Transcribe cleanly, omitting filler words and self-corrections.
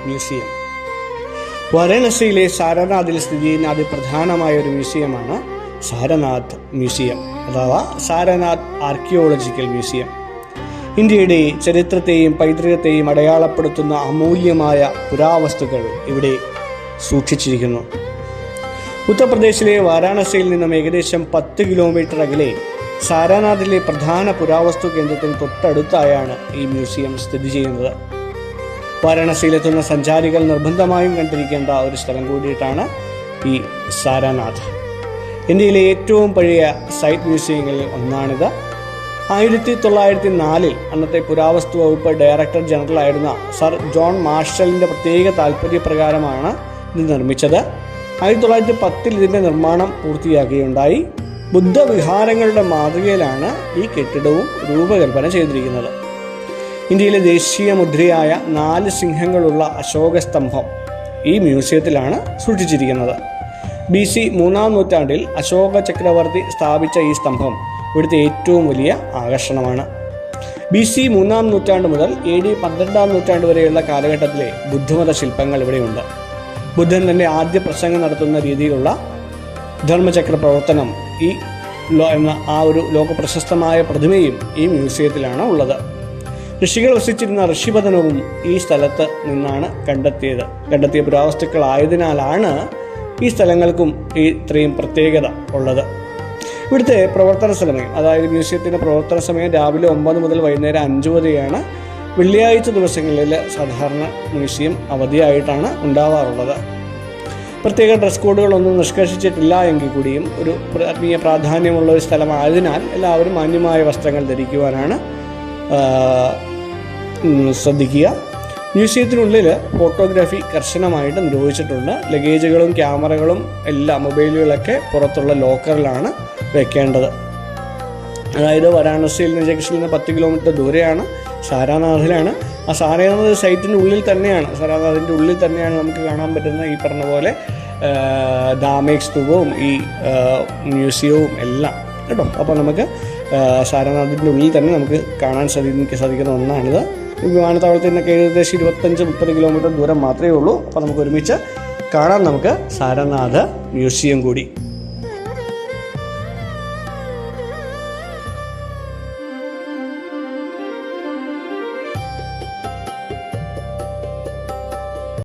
Museum. വാരണാസിയിലെ സാരനാഥിൽ സ്ഥിതി ചെയ്യുന്ന അതിപ്രധാനമായ ഒരു മ്യൂസിയമാണ് സാരനാഥ് മ്യൂസിയം അഥവാ സാരനാഥ് ആർക്കിയോളജിക്കൽ മ്യൂസിയം. ഇന്ത്യയുടെ ചരിത്രത്തെയും പൈതൃകത്തെയും അടയാളപ്പെടുത്തുന്ന അമൂല്യമായ പുരാവസ്തുക്കൾ ഇവിടെ സൂക്ഷിച്ചിരിക്കുന്നു. ഉത്തർപ്രദേശിലെ വാരാണസിയിൽ നിന്നും ഏകദേശം 10 കിലോമീറ്റർ അകലെ സാരനാഥിലെ പ്രധാന പുരാവസ്തു കേന്ദ്രത്തിന് തൊട്ടടുത്തായാണ് ഈ മ്യൂസിയം സ്ഥിതി ചെയ്യുന്നത്. വാരാണസിയിലെത്തുന്ന സഞ്ചാരികൾ നിർബന്ധമായും കണ്ടിരിക്കേണ്ട ഒരു സ്ഥലം കൂടിയിട്ടാണ് ഈ സാരനാഥ്. ഇന്ത്യയിലെ ഏറ്റവും പഴയ സൈറ്റ് മ്യൂസിയങ്ങളിൽ ഒന്നാണിത്. 1904 അന്നത്തെ പുരാവസ്തു വകുപ്പ് ഡയറക്ടർ ജനറൽ ആയിരുന്ന സർ ജോൺ മാർഷലിൻ്റെ പ്രത്യേക താൽപ്പര്യപ്രകാരമാണ് ഇത് നിർമ്മിച്ചത്. 1910 ഇതിൻ്റെ നിർമ്മാണം പൂർത്തിയാക്കുകയുണ്ടായി. ബുദ്ധവിഹാരങ്ങളുടെ മാതൃകയിലാണ് ഈ കെട്ടിടവും രൂപകൽപ്പന ചെയ്തിരിക്കുന്നത്. ഇന്ത്യയിലെ ദേശീയ മുദ്രയായ 4 സിംഹങ്ങളുള്ള അശോക സ്തംഭം ഈ മ്യൂസിയത്തിലാണ് സൂക്ഷിച്ചിരിക്കുന്നത്. BC 3-ാം നൂറ്റാണ്ടിൽ അശോക ചക്രവർത്തി സ്ഥാപിച്ച ഈ സ്തംഭം ഇവിടുത്തെ ഏറ്റവും വലിയ ആകർഷണമാണ്. BC 3-ാം നൂറ്റാണ്ട് മുതൽ AD 12-ാം നൂറ്റാണ്ട് വരെയുള്ള കാലഘട്ടത്തിലെ ബുദ്ധമത ശില്പങ്ങൾ ഇവിടെയുണ്ട്. ബുദ്ധൻ തൻ്റെ ആദ്യ പ്രസംഗം നടത്തുന്ന രീതിയിലുള്ള ധർമ്മചക്ര പ്രവർത്തനം എന്ന ആ ഒരു ലോകപ്രശസ്തമായ പ്രതിമയും ഈ മ്യൂസിയത്തിലാണ് ഉള്ളത്. ഋഷികൾ വസിച്ചിരുന്ന ഋഷിപതനവും ഈ സ്ഥലത്ത് നിന്നാണ് കണ്ടെത്തിയ പുരാവസ്തുക്കളായതിനാലാണ് ഈ സ്ഥലങ്ങൾക്കും ഇത്രയും പ്രത്യേകത ഉള്ളത്. ഇവിടുത്തെ പ്രവർത്തന സമയം, അതായത് മ്യൂസിയത്തിൻ്റെ പ്രവർത്തന സമയം രാവിലെ 9 മുതൽ വൈകുന്നേരം 5 വരെയാണ്. വെള്ളിയാഴ്ച ദിവസങ്ങളിൽ സാധാരണ മ്യൂസിയം അവധിയായിട്ടാണ് ഉണ്ടാവാറുള്ളത്. പ്രത്യേക ഡ്രസ് കോഡുകളൊന്നും നിഷ്കർഷിച്ചിട്ടില്ല എങ്കിൽ കൂടിയും ഒരു ആത്മീയ പ്രാധാന്യമുള്ള ഒരു സ്ഥലമായതിനാൽ എല്ലാവരും മാന്യമായ വസ്ത്രങ്ങൾ ധരിക്കുവാനാണ് ശ്രദ്ധിക്കുക. മ്യൂസിയത്തിനുള്ളിൽ ഫോട്ടോഗ്രാഫി കർശനമായിട്ട് നിരോധിച്ചിട്ടുണ്ട്. ലഗേജുകളും ക്യാമറകളും എല്ലാം മൊബൈലുകളൊക്കെ പുറത്തുള്ള ലോക്കറിലാണ് വെക്കേണ്ടത്. അതായത് വാരാണസിയിൽ നിന്ന് ജംഗ്ഷനിൽ നിന്ന് 10 കിലോമീറ്റർ ദൂരെയാണ്, സാരനാഥിലാണ്. ആ സാരനാഥ് സൈറ്റിൻ്റെ ഉള്ളിൽ തന്നെയാണ്, സാരനാഥിൻ്റെ ഉള്ളിൽ തന്നെയാണ് നമുക്ക് കാണാൻ പറ്റുന്ന ഈ പറഞ്ഞ പോലെ ധാമേക് സ്തൂപവും ഈ മ്യൂസിയവും എല്ലാം കേട്ടോ. അപ്പോൾ നമുക്ക് സാരനാഥിൻ്റെ ഉള്ളിൽ തന്നെ നമുക്ക് കാണാൻ സാധിക്കുന്ന ഒന്നാണിത്. വിമാനത്താവളത്തിൽ നിന്നൊക്കെ ഏകദേശം 25-30 കിലോമീറ്റർ ദൂരം മാത്രമേ ഉള്ളൂ. അപ്പോൾ നമുക്ക് ഒരുമിച്ച് കാണാം നമുക്ക് സാരനാഥ് മ്യൂസിയം കൂടി.